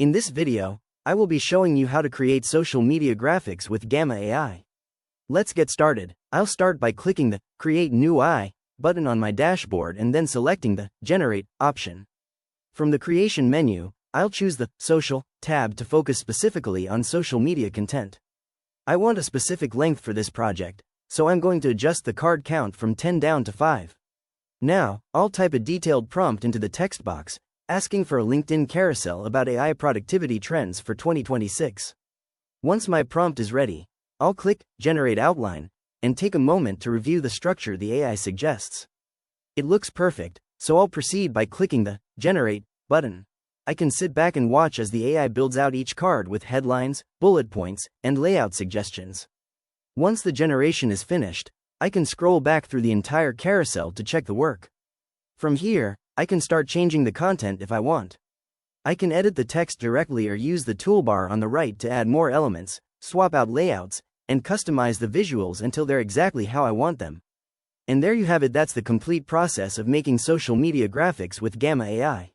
In this video, I will be showing you how to create social media graphics with Gamma AI. Let's get started. I'll start by clicking the Create New AI button on my dashboard and then selecting the Generate option. From the Creation menu, I'll choose the Social tab to focus specifically on social media content. I want a specific length for this project, so I'm going to adjust the card count from 10 down to 5. Now, I'll type a detailed prompt into the text box, asking for a LinkedIn carousel about AI productivity trends for 2026. Once my prompt is ready, I'll click Generate Outline and take a moment to review the structure the AI suggests. It looks perfect, so I'll proceed by clicking the Generate button. I can sit back and watch as the AI builds out each card with headlines, bullet points, and layout suggestions. Once the generation is finished, I can scroll back through the entire carousel to check the work. From here, I can start changing the content if I want. I can edit the text directly or use the toolbar on the right to add more elements, swap out layouts, and customize the visuals until they're exactly how I want them. And there you have it. That's the complete process of making social media graphics with Gamma AI.